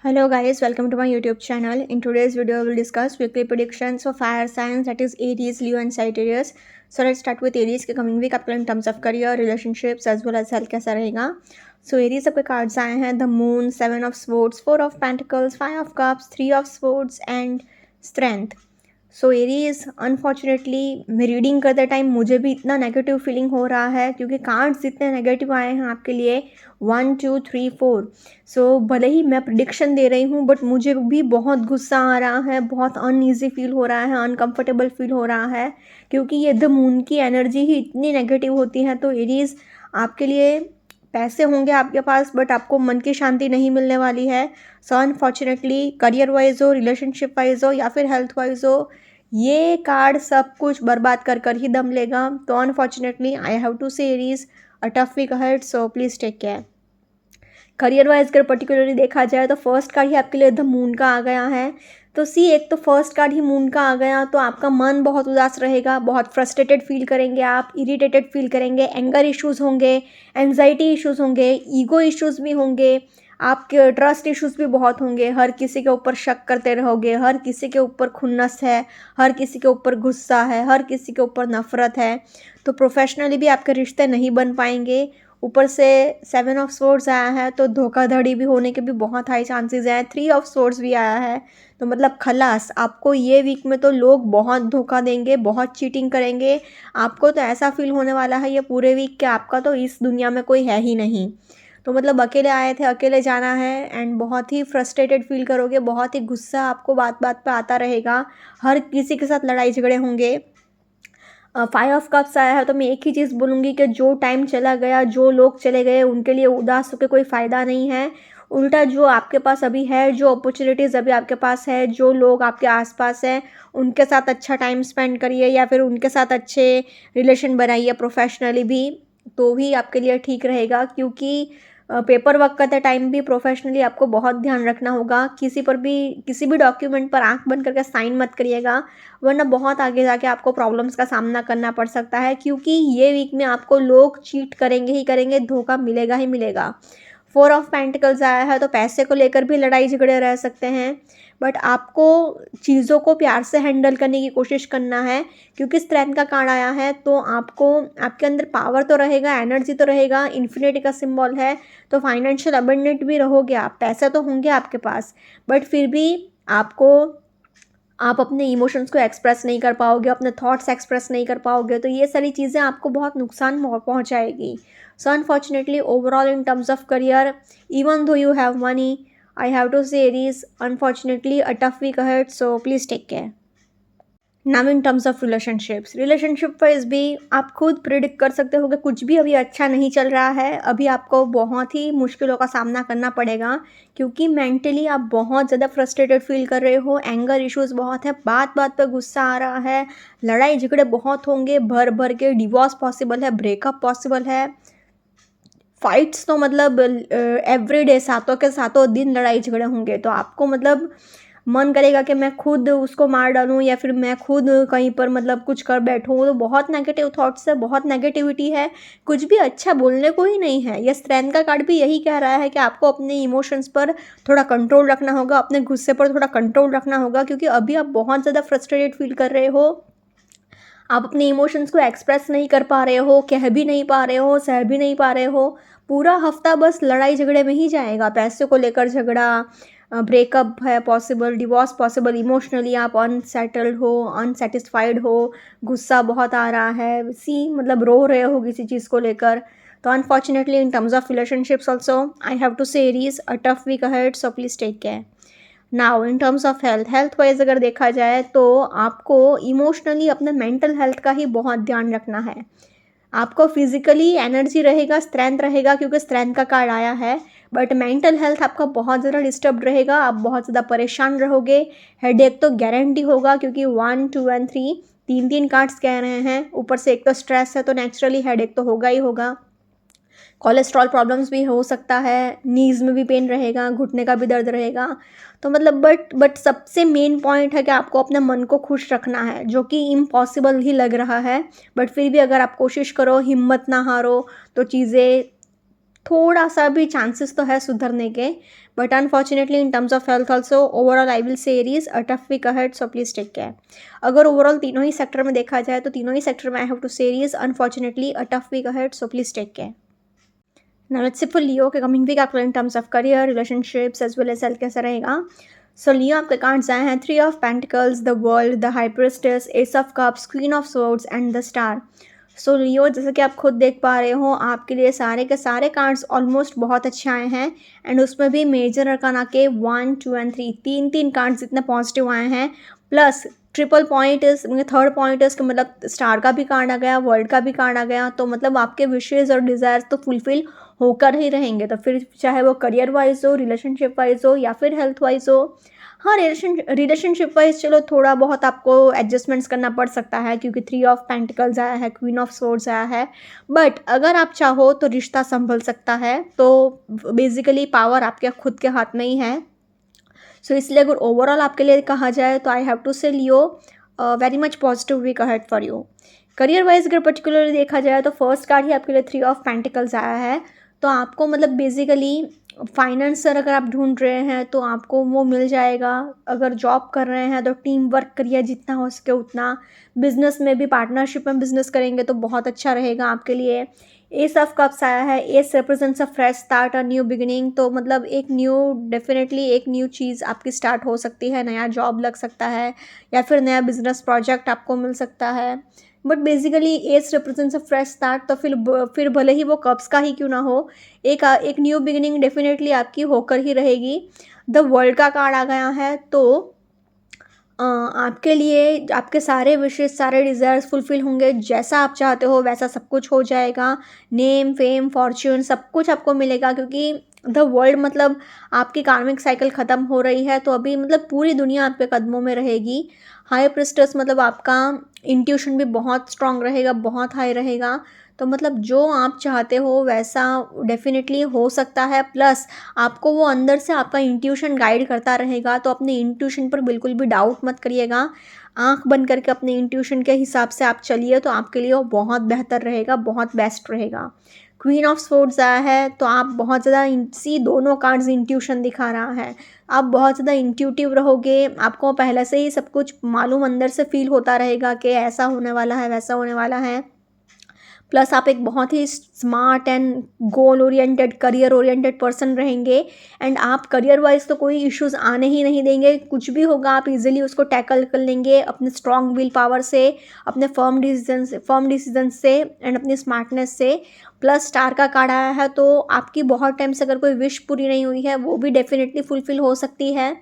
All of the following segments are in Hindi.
Hello guys, welcome to my YouTube channel. In today's video, we will discuss weekly predictions for fire signs, that is Aries, Leo and Sagittarius. So let's start with Aries के coming week आपका in terms of career, relationships as well as health कैसा रहेगा. So Aries आपके cards आए हैं the Moon, 7 of Swords, 4 of Pentacles, 5 of Cups, 3 of Swords and Strength. So Aries unfortunately मैं रीडिंग करते टाइम मुझे भी इतना नेगेटिव फीलिंग हो रहा है क्योंकि कार्ड्स इतने नेगेटिव आए हैं आपके लिए 1 2 3 4. सो भले ही मैं प्रिडिक्शन दे रही हूँ बट मुझे भी बहुत गुस्सा आ रहा है, बहुत अनईजी फील हो रहा है, अनकंफर्टेबल फील हो रहा है क्योंकि ये द मून की एनर्जी ही इतनी नेगेटिव होती है. तो एरीज आपके लिए पैसे होंगे आपके पास बट आपको मन की शांति नहीं मिलने वाली है. सो अनफॉर्चुनेटली करियर वाइज हो, रिलेशनशिप वाइज हो या फिर हेल्थ वाइज हो, ये कार्ड सब कुछ बर्बाद कर कर ही दम लेगा. तो unfortunately I have to say Aries a tough week ahead, so please take care. Career wise अगर पर्टिकुलरली देखा जाए तो फर्स्ट कार्ड ही आपके लिए द मून का आ गया है. तो एक तो फर्स्ट कार्ड ही मून का आ गया तो आपका मन बहुत उदास रहेगा, बहुत फ्रस्ट्रेटेड फील करेंगे, आप इरिटेटेड फील करेंगे, एंगर इश्यूज़ होंगे, एंजाइटी इश्यूज़ होंगे, ईगो इश्यूज़ भी होंगे, आपके ट्रस्ट इश्यूज़ भी बहुत होंगे, हर किसी के ऊपर शक करते रहोगे, हर किसी के ऊपर खुन्नस है, हर किसी के ऊपर गुस्सा है, हर किसी के ऊपर नफ़रत है. तो प्रोफेशनली भी आपके रिश्ते नहीं बन पाएंगे. ऊपर से 7 ऑफ सोर्ड्स आया है तो धोखाधड़ी भी होने के भी बहुत हाई चांसेस हैं. 3 ऑफ सोर्ड्स भी आया है तो मतलब खलास, आपको ये वीक में तो लोग बहुत धोखा देंगे, बहुत चीटिंग करेंगे. आपको तो ऐसा फील होने वाला है ये पूरे वीक कि आपका तो इस दुनिया में कोई है ही नहीं. तो मतलब अकेले आए थे, अकेले जाना है एंड बहुत ही फ्रस्ट्रेटेड फील करोगे, बहुत ही गुस्सा आपको बात बात पे आता रहेगा, हर किसी के साथ लड़ाई झगड़े होंगे. 5 ऑफ कप्स आया है तो मैं एक ही चीज़ बोलूँगी कि जो टाइम चला गया, जो लोग चले गए, उनके लिए उदास होकर कोई फ़ायदा नहीं है. उल्टा जो आपके पास अभी है, जो अपॉर्चुनिटीज़ अभी आपके पास है, जो लोग आपके आसपास हैं, उनके साथ अच्छा टाइम स्पेंड करिए या फिर उनके साथ अच्छे रिलेशन बनाइए प्रोफेशनली भी, तो भी आपके लिए ठीक रहेगा. क्योंकि पेपर वर्क करते टाइम भी प्रोफेशनली आपको बहुत ध्यान रखना होगा. किसी भी डॉक्यूमेंट पर आंख बंद करके साइन मत करिएगा, वरना बहुत आगे जाके आपको प्रॉब्लम्स का सामना करना पड़ सकता है. क्योंकि ये वीक में आपको लोग चीट करेंगे ही करेंगे, धोखा मिलेगा ही मिलेगा. 4 ऑफ पेंटिकल्स आया है तो पैसे को लेकर भी लड़ाई झगड़े रह सकते हैं बट आपको चीज़ों को प्यार से हैंडल करने की कोशिश करना है. क्योंकि स्ट्रेंथ का कार्ड आया है तो आपको, आपके अंदर पावर तो रहेगा, एनर्जी तो रहेगा, इन्फिनिटी का सिंबल है तो फाइनेंशियल अबंडेंट भी रहोगे आप, पैसे तो होंगे आपके पास बट फिर भी आप अपने इमोशंस को एक्सप्रेस नहीं कर पाओगे, अपने थॉट्स एक्सप्रेस नहीं कर पाओगे. तो ये सारी चीज़ें आपको बहुत नुकसान पहुंचाएगी. So unfortunately overall in terms of career, even though you have money, I have to say Aries unfortunately a tough week ahead, so please take care. Now in terms of relationship wise भी आप खुद प्रिडिक्ट कर सकते हो कि कुछ भी अभी अच्छा नहीं चल रहा है, अभी आपको बहुत ही मुश्किलों का सामना करना पड़ेगा. क्योंकि मेंटली आप बहुत ज़्यादा फ्रस्ट्रेटेड फील कर रहे हो, एंगर इश्यूज़ बहुत है, बात बात पर गुस्सा आ रहा है, लड़ाई झगड़े बहुत होंगे, भर भर के डिवोर्स पॉसिबल है, ब्रेकअप पॉसिबल है, फाइट्स तो मतलब एवरीडे, सातों के सातों दिन लड़ाई झगड़े होंगे. तो आपको मतलब मन करेगा कि मैं खुद उसको मार डालूं या फिर मैं खुद कहीं पर मतलब कुछ कर बैठूं. तो बहुत नेगेटिव थॉट्स है, बहुत नेगेटिविटी है, कुछ भी अच्छा बोलने को ही नहीं है. ये स्ट्रेंथ का कार्ड भी यही कह रहा है कि आपको अपने इमोशंस पर थोड़ा कंट्रोल रखना होगा, अपने गुस्से पर थोड़ा कंट्रोल रखना होगा. क्योंकि अभी आप बहुत ज़्यादा फ्रस्ट्रेटेड फील कर रहे हो, आप अपने इमोशंस को एक्सप्रेस नहीं कर पा रहे हो, कह भी नहीं पा रहे हो, सह भी नहीं पा रहे हो. पूरा हफ्ता बस लड़ाई झगड़े में ही जाएगा, पैसे को लेकर झगड़ा, ब्रेकअप है पॉसिबल, डिवोर्स पॉसिबल, इमोशनली आप अनसेटल्ड हो, अनसेटिस्फाइड हो, गुस्सा बहुत आ रहा है, मतलब रो रहे हो किसी चीज़ को लेकर. तो unfortunately in terms of relationships also I have to say Aries a tough week ahead, so please take care. Now in terms of health wise अगर देखा जाए तो आपको इमोशनली अपने मेंटल हेल्थ का ही बहुत ध्यान रखना है. आपको फिजिकली एनर्जी रहेगा, स्ट्रेंथ रहेगा क्योंकि स्ट्रेंथ का कार्ड आया है, बट मेंटल हेल्थ आपका बहुत ज़्यादा डिस्टर्ब रहेगा, आप बहुत ज़्यादा परेशान रहोगे. हेडेक तो गारंटी होगा क्योंकि 1 2 एंड 3 तीन तीन कार्ड्स कह रहे हैं. ऊपर से एक तो स्ट्रेस है तो नेचुरली हेडेक तो होगा ही होगा. कोलेस्ट्रॉल प्रॉब्लम्स भी हो सकता है, नीज़ में भी पेन रहेगा, घुटने का भी दर्द रहेगा. तो मतलब बट सबसे मेन पॉइंट है कि आपको अपने मन को खुश रखना है, जो कि इम्पॉसिबल ही लग रहा है. बट फिर भी अगर आप कोशिश करो, हिम्मत ना हारो, तो चीज़ें थोड़ा सा भी चांसेस तो है सुधरने के, but unfortunately in terms of health also overall I will say Aries a tough week ahead, so please take care. अगर ओवरऑल तीनों ही सेक्टर में देखा जाए तो तीनों ही सेक्टर में I have to say Aries unfortunately a tough week ahead, so please take care. Now let's see for Leo के कमिंग वीक आपको in terms of career, relationships as well as health कैसा रहेगा। सो लियो आपके कार्ड्स आए हैं 3 of pentacles, the world, the high priestess, ace of cups, queen of swords and the star. So Leo जैसे कि आप खुद देख पा रहे हो, आपके लिए सारे के सारे कार्ड्स ऑलमोस्ट बहुत अच्छे आए हैं, एंड उसमें भी मेजर अरकाना के 1, 2 एंड 3 तीन कार्ड्स इतने पॉजिटिव आए हैं। Plus triple point is, third point is मतलब स्टार का भी कार्ड आ गया, वर्ल्ड का भी कार्ड आ गया, तो मतलब आपके विशेज़ और डिज़ायर्स तो फुलफिल होकर ही रहेंगे। तो फिर चाहे वो करियर वाइज हो, रिलेशनशिप वाइज हो या फिर हेल्थ वाइज हो। हाँ, रिलेशनशिप वाइज चलो थोड़ा बहुत आपको एडजस्टमेंट्स करना पड़ सकता है, क्योंकि 3 ऑफ पेंटिकल्स आया है, क्वीन ऑफ स्वॉर्ड्स आया है, बट अगर आप चाहो तो रिश्ता संभल सकता है। तो बेसिकली पावर आपके खुद के हाथ में ही है। सो इसलिए अगर ओवरऑल आपके लिए कहा जाए तो आई have to say Leo very much positive week ahead for you. Career wise अगर पर्टिकुलरली देखा जाए तो फर्स्ट कार्ड ही आपके लिए 3 ऑफ पेंटिकल्स आया है। तो आपको मतलब बेसिकली फाइनेंसर अगर आप ढूंढ रहे हैं तो आपको वो मिल जाएगा। अगर जॉब कर रहे हैं तो टीम वर्क करिए जितना हो सके उतना। बिजनेस में भी पार्टनरशिप में बिजनेस करेंगे तो बहुत अच्छा रहेगा आपके लिए। एस ऑफ कप्स आया है, S represents a fresh start और न्यू बिगिनिंग। तो मतलब एक डेफिनेटली एक न्यू चीज़ आपकी स्टार्ट हो सकती है, नया जॉब लग सकता है या फिर नया बिजनेस प्रोजेक्ट आपको मिल सकता है। But basically S represents a fresh start, तो फिर भले ही वो कप्स का ही क्यों ना हो, एक न्यू बिगिनिंग डेफिनेटली आपकी होकर ही रहेगी। द वर्ल्ड का कार्ड आ गया है, तो आपके लिए आपके सारे विशेज़, सारे डिज़ायर्स फुलफ़िल होंगे, जैसा आप चाहते हो वैसा सब कुछ हो जाएगा। नेम, फेम, फॉर्च्यून सब कुछ आपको मिलेगा, क्योंकि द वर्ल्ड मतलब आपकी कार्मिक साइकिल ख़त्म हो रही है, तो अभी मतलब पूरी दुनिया आपके कदमों में रहेगी। हाई प्रिस्टेस मतलब आपका इंट्यूशन भी बहुत स्ट्रॉन्ग रहेगा, बहुत हाई रहेगा। तो मतलब जो आप चाहते हो वैसा डेफिनेटली हो सकता है। प्लस आपको वो अंदर से आपका इंट्यूशन गाइड करता रहेगा, तो अपने इंट्यूशन पर बिल्कुल भी डाउट मत करिएगा। आँख बंद करके अपने इंट्यूशन के हिसाब से आप चलिए, तो आपके लिए वो बहुत बेहतर रहेगा, बहुत बेस्ट रहेगा। क्वीन ऑफ स्वॉर्ड्स आया है, तो आप बहुत ज़्यादा दोनों कार्ड्स इंट्यूशन दिखा रहा है। आप बहुत ज़्यादा इंट्यूटिव रहोगे, आपको पहले से ही सब कुछ मालूम, अंदर से फील होता रहेगा कि ऐसा होने वाला है, वैसा होने वाला है। प्लस आप एक बहुत ही smart and goal oriented, career oriented person रहेंगे, एंड आप करियर वाइज तो कोई इश्यूज़ आने ही नहीं देंगे। कुछ भी होगा आप इजीली उसको टैकल कर लेंगे अपने स्ट्रॉन्ग विल पावर से, अपने फर्म डिसीजन से एंड अपनी स्मार्टनेस से। प्लस स्टार का कार्ड आया है, तो आपकी बहुत टाइम से अगर कोई विश पूरी नहीं हुई है वो भी डेफिनेटली फुलफिल हो सकती है।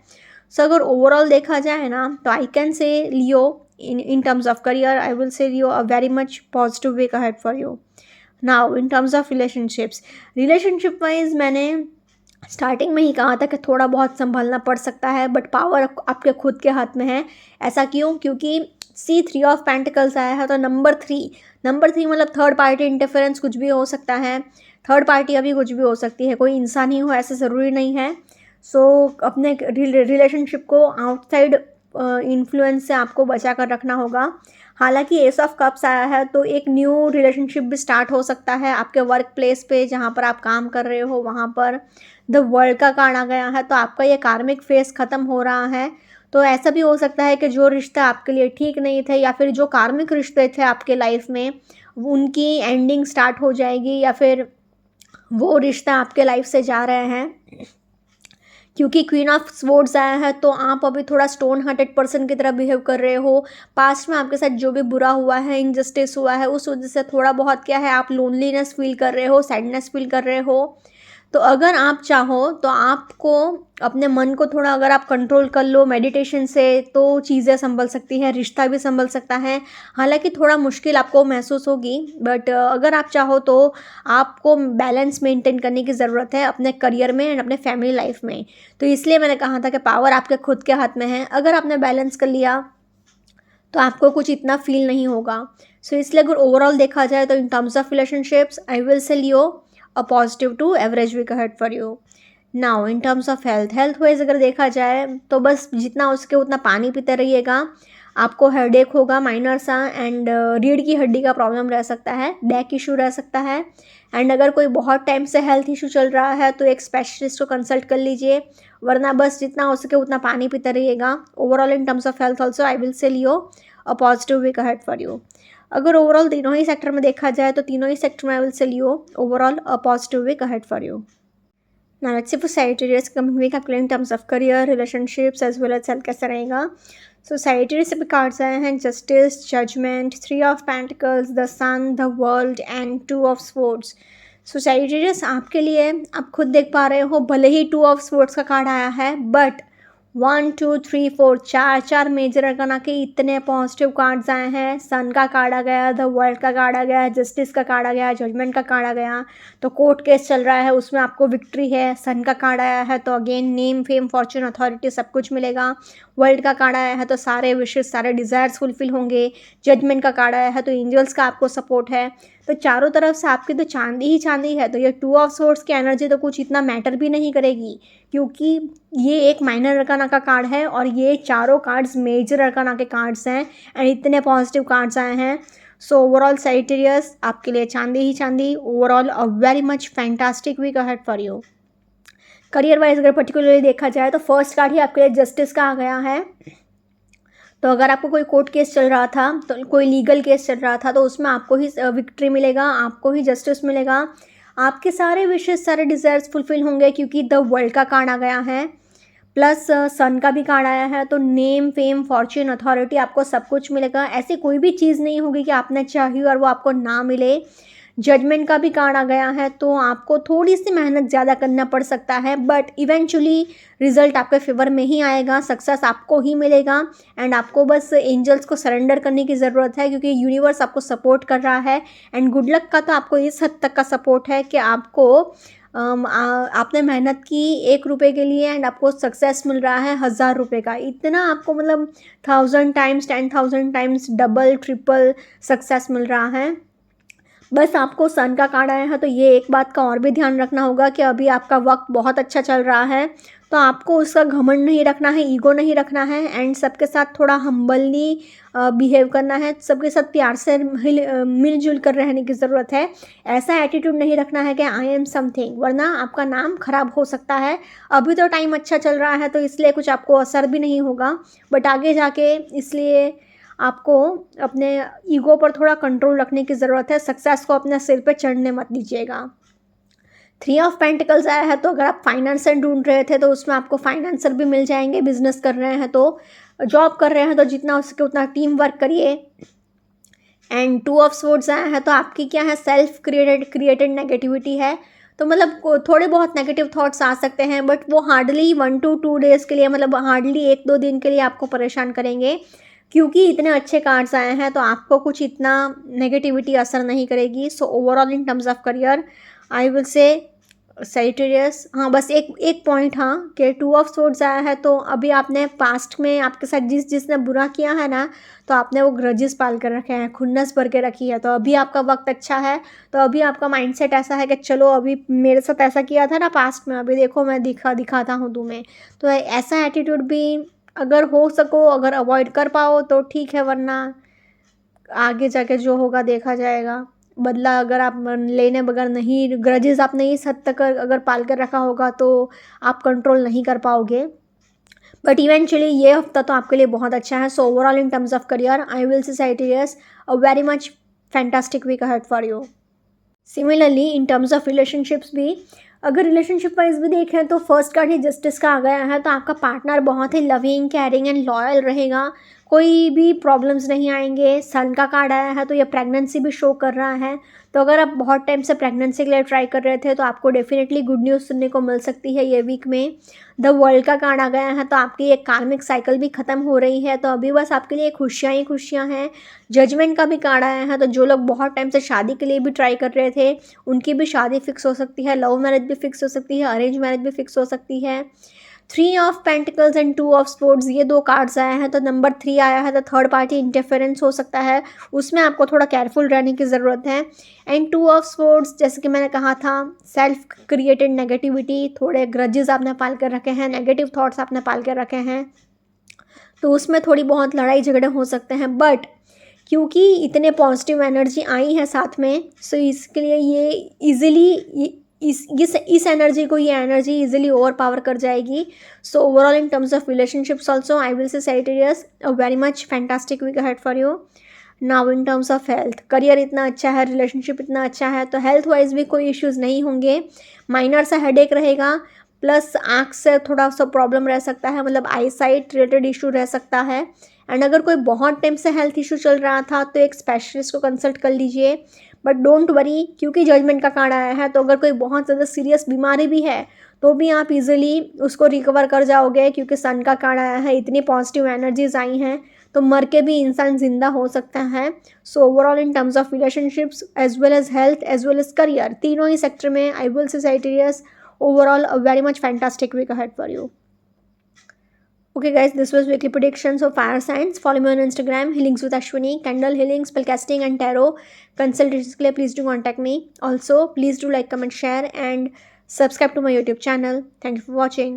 सो अगर ओवरऑल देखा जाए ना, तो I can say Leo in terms of career, I will say you a very much positive week ahead for you. Now in terms of relationship wise मैंने स्टार्टिंग में ही कहा था कि थोड़ा बहुत संभलना पड़ सकता है, बट पावर आपके खुद के हाथ में है। ऐसा क्यों? क्योंकि C3 ऑफ पेंटिकल्स आया है, तो नंबर थ्री मतलब थर्ड पार्टी इंटरफेरेंस कुछ भी हो सकता है। थर्ड पार्टी अभी कुछ भी हो सकती है, कोई इंसान ही हो ऐसा ज़रूरी नहीं है। सो अपने रिलेशनशिप को आउटसाइड इन्फ्लुएंस से आपको बचा कर रखना होगा। हालांकि एस ऑफ कप्स आया है, तो एक न्यू रिलेशनशिप भी स्टार्ट हो सकता है आपके वर्क प्लेस पे, जहाँ पर आप काम कर रहे हो वहाँ पर। द वर्ल्ड का कार्ड आ गया है, तो आपका ये कार्मिक फेस ख़त्म हो रहा है। तो ऐसा भी हो सकता है कि जो रिश्ते आपके लिए ठीक नहीं थे, या फिर जो कार्मिक रिश्ते थे आपके लाइफ में, उनकी एंडिंग स्टार्ट हो जाएगी, या फिर वो रिश्ता आपके लाइफ से जा रहे हैं। क्योंकि क्वीन ऑफ स्वॉर्ड्स आया है, तो आप अभी थोड़ा स्टोन हार्टेड पर्सन की तरह बिहेव कर रहे हो। पास्ट में आपके साथ जो भी बुरा हुआ है, इनजस्टिस हुआ है, उस वजह से थोड़ा बहुत क्या है, आप लोनलीनेस फील कर रहे हो, सैडनेस फील कर रहे हो। तो अगर आप चाहो तो आपको अपने मन को थोड़ा अगर आप कंट्रोल कर लो मेडिटेशन से, तो चीज़ें संभल सकती हैं, रिश्ता भी संभल सकता है। हालांकि थोड़ा मुश्किल आपको महसूस होगी, बट अगर आप चाहो तो आपको बैलेंस मेंटेन करने की ज़रूरत है अपने करियर में एंड अपने फैमिली लाइफ में। तो इसलिए मैंने कहा था कि पावर आपके खुद के हाथ में है। अगर आपने बैलेंस कर लिया तो आपको कुछ इतना फील नहीं होगा। सो इसलिए अगर ओवरऑल देखा जाए तो इन terms of relationships I will say Leo a positive to average week ahead for you. Now in terms of health wise अगर देखा जाए तो बस जितना उसके उतना पानी पीते रहिएगा। आपको हेडेक होगा माइनर सा, एंड रीढ़ की हड्डी का प्रॉब्लम रह सकता है, बैक इशू रह सकता है, एंड अगर कोई बहुत टाइम से हेल्थ इशू चल रहा है तो एक स्पेशलिस्ट को कंसल्ट कर लीजिए, वरना बस जितना हो सके उतना पानी पीते रहिएगा। Overall in terms of health also I will say Leo a positive week ahead for you. अगर ओवरऑल तीनों ही सेक्टर में देखा जाए तो तीनों ही सेक्टर में I will say Leo overall a positive week ahead for you. Now let's see for Sagittarius coming week आपके लिए in terms of career, relationships as well as health कैसा रहेगा। So Sagittarius से भी कार्ड्स आए हैं Justice, Judgment, 3 of Pentacles, the Sun, the World and 2 of Swords। So Sagittarius आपके लिए आप खुद देख पा रहे हो, भले ही 2 of Swords का कार्ड आया है बट 1 2 3 4 चार मेजर अरकाना के इतने पॉजिटिव कार्ड्स आए हैं। सन का कार्ड आ गया, द वर्ल्ड का कार्ड आ गया, जस्टिस का कार्ड आ गया, जजमेंट का कार्ड आ गया। तो कोर्ट केस चल रहा है उसमें आपको विक्ट्री है। सन का कार्ड आया है तो again name fame Fortune authority सब कुछ मिलेगा। वर्ल्ड का कार्ड आया है तो सारे विशेष सारे डिज़ायर्स फुलफिल होंगे। जजमेंट का कार्ड आया है तो एंजल्स का आपको सपोर्ट है। तो चारों तरफ से आपकी तो चांदी ही चांदी है। तो ये 2 ऑफ सोर्ड्स की एनर्जी तो कुछ इतना मैटर भी नहीं करेगी, क्योंकि ये एक माइनर अरकाना का कार्ड है और ये चारों कार्ड्स मेजर अरकाना के कार्ड्स हैं एंड इतने पॉजिटिव कार्ड्स आए हैं। सो ओवरऑल सैजिटेरियस आपके लिए चांदी ही चांदी। Overall a very much fantastic week ahead for you. Career wise अगर पर्टिकुलरली देखा जाए तो फर्स्ट कार्ड ही आपके लिए जस्टिस का आ गया है। तो अगर आपको कोई कोर्ट केस चल रहा था, तो कोई लीगल केस चल रहा था, तो उसमें आपको ही विक्ट्री मिलेगा, आपको ही जस्टिस मिलेगा। आपके सारे विशेष सारे डिज़ायर्स फुलफिल होंगे क्योंकि द वर्ल्ड का कार्ड आ गया है, प्लस सन का भी कार्ड आया है। तो नेम फेम फॉर्च्यून अथॉरिटी आपको सब कुछ मिलेगा। ऐसी कोई भी चीज़ नहीं होगी कि आपने चाही और वो आपको ना मिले। जजमेंट का भी कार्ड आ गया है तो आपको थोड़ी सी मेहनत ज़्यादा करना पड़ सकता है, बट इवेंचुअली रिजल्ट आपके फेवर में ही आएगा, सक्सेस आपको ही मिलेगा। एंड आपको बस एंजल्स को सरेंडर करने की ज़रूरत है क्योंकि यूनिवर्स आपको सपोर्ट कर रहा है। एंड गुड लक का तो आपको इस हद तक का सपोर्ट है कि आपको आपने मेहनत की 1 रुपये के लिए एंड आपको सक्सेस मिल रहा है 1000 रुपये का। इतना आपको मतलब 1000 times 10,000 times double triple success मिल रहा है। बस आपको सन का कार्ड आया है तो ये एक बात का और भी ध्यान रखना होगा कि अभी आपका वक्त बहुत अच्छा चल रहा है, तो आपको उसका घमंड नहीं रखना है, ईगो नहीं रखना है एंड सबके साथ थोड़ा हम्बली बिहेव करना है। सबके साथ प्यार से मिलजुल कर रहने की ज़रूरत है। ऐसा एटीट्यूड नहीं रखना है कि आई एम समथिंग, वरना आपका नाम खराब हो सकता है। अभी तो टाइम अच्छा चल रहा है तो इसलिए कुछ आपको असर भी नहीं होगा, बट आगे जाके इसलिए आपको अपने ईगो पर थोड़ा कंट्रोल रखने की ज़रूरत है। सक्सेस को अपने सिर पे चढ़ने मत दीजिएगा। 3 ऑफ पेंटिकल्स आया है तो अगर आप फाइनेंसर ढूंढ रहे थे तो उसमें आपको फाइनेंसर भी मिल जाएंगे। बिजनेस कर रहे हैं तो, जॉब कर रहे हैं तो जितना हो सके उतना टीम वर्क करिए। एंड 2 ऑफ स्वॉर्ड्स आया है तो आपकी क्या है, सेल्फ क्रिएटेड नेगेटिविटी है। तो मतलब थोड़े बहुत नेगेटिव थॉट्स आ सकते हैं, बट वो हार्डली 1 to 2 डेज़ के लिए, मतलब हार्डली 1-2 दिन के लिए आपको परेशान करेंगे। क्योंकि इतने अच्छे कार्ड्स आए हैं तो आपको कुछ इतना नेगेटिविटी असर नहीं करेगी। सो overall in terms of career I will say Sagittarius. हाँ बस एक पॉइंट, हाँ, कि 2 ऑफ स्वॉर्ड्स आया है तो अभी आपने पास्ट में आपके साथ जिसने बुरा किया है ना, तो आपने वो ग्रजेस पाल कर रखे हैं, खुन्नस भर के रखी है। तो अभी आपका वक्त अच्छा है, तो अभी आपका माइंडसेट ऐसा है कि चलो अभी मेरे साथ ऐसा किया था ना पास्ट में, अभी देखो मैं दिखाता हूँ तुम्हें। तो ऐसा एटीट्यूड भी अगर हो सको, अगर अवॉइड कर पाओ तो ठीक है, वरना आगे जाके जो होगा देखा जाएगा। बदला अगर आप लेने बगैर नहीं, ग्रजेस आपने इस हद तक अगर पाल कर रखा होगा तो आप कंट्रोल नहीं कर पाओगे। बट इवेंचुअली ये हफ्ता तो आपके लिए बहुत अच्छा है। So overall in terms of career I will say Sagittarius a very much fantastic week ahead for you. Similarly in terms of relationships भी, अगर रिलेशनशिप वाइज भी देखें तो फर्स्ट कार्ड ही जस्टिस का आ गया है। तो आपका पार्टनर बहुत ही लविंग, केयरिंग एंड लॉयल रहेगा, कोई भी प्रॉब्लम्स नहीं आएंगे। सन का कार्ड आया है तो ये प्रेगनेंसी भी शो कर रहा है। तो अगर आप बहुत टाइम से प्रेगनेंसी के लिए ट्राई कर रहे थे तो आपको डेफिनेटली गुड न्यूज़ सुनने को मिल सकती है ये वीक में। द वर्ल्ड का कार्ड आ गया है तो आपकी एक कार्मिक साइकिल भी ख़त्म हो रही है, तो अभी बस आपके लिए खुशियाँ ही खुशियाँ हैं। जजमेंट का भी कार्ड आया है तो जो लोग बहुत टाइम से शादी के लिए भी ट्राई कर रहे थे उनकी भी शादी फिक्स हो सकती है, लव मैरिज भी फिक्स हो सकती है, अरेंज मैरिज भी फिक्स हो सकती है। 3 of pentacles and 2 of sports, ये 2 कार्ड्स आए हैं तो नंबर 3 आया है तो थर्ड पार्टी इंटरफेरेंस हो सकता है, उसमें आपको थोड़ा केयरफुल रहने की ज़रूरत है। एंड 2 ऑफ स्पोर्ट्स, जैसे कि मैंने कहा था, सेल्फ क्रिएटेड नेगेटिविटी, थोड़े ग्रजेस आपने पाल कर रखे हैं, नेगेटिव थॉट्स आपने पाल कर रखे हैं, तो उसमें थोड़ी बहुत लड़ाई झगड़े हो सकते हैं। बट क्योंकि इतने पॉजिटिव एनर्जी आई है साथ में, सो इसके लिए ये ईजिली इस एनर्जी को, ये एनर्जी इजीली ओवर पावर कर जाएगी. So overall in terms of relationships also I will say Sagittarius a very much fantastic week ahead for you. Now in terms of health, career इतना अच्छा है, रिलेशनशिप इतना अच्छा है, तो हेल्थ वाइज भी कोई इश्यूज़ नहीं होंगे. माइनर सा हेडेक रहेगा, प्लस आँख से थोड़ा सा प्रॉब्लम रह सकता है, मतलब आई साइट रिलेटेड इशू रह सकता है. एंड अगर कोई बहुत टाइम से हेल्थ इशू चल रहा था तो एक स्पेशलिस्ट को कंसल्ट कर लीजिए. बट डोंट वरी, क्योंकि जजमेंट का कार्ड आया है, तो अगर कोई बहुत ज़्यादा सीरियस बीमारी भी है तो भी आप इजीली उसको रिकवर कर जाओगे, क्योंकि सन का कार्ड आया है, इतनी पॉजिटिव एनर्जीज आई हैं, तो मर के भी इंसान जिंदा हो सकता है. So overall in terms of relationships as well as health as well as career, तीनों ही सेक्टर में I will say Sagittarius overall a very much fantastic week ahead for you. Okay guys, this was weekly predictions of fire signs. Follow me on Instagram, healings with Ashwini, candle healing, spellcasting and tarot consultations के लिए please do contact me. Also please do like, comment, share and subscribe to my YouTube channel. Thank you for watching.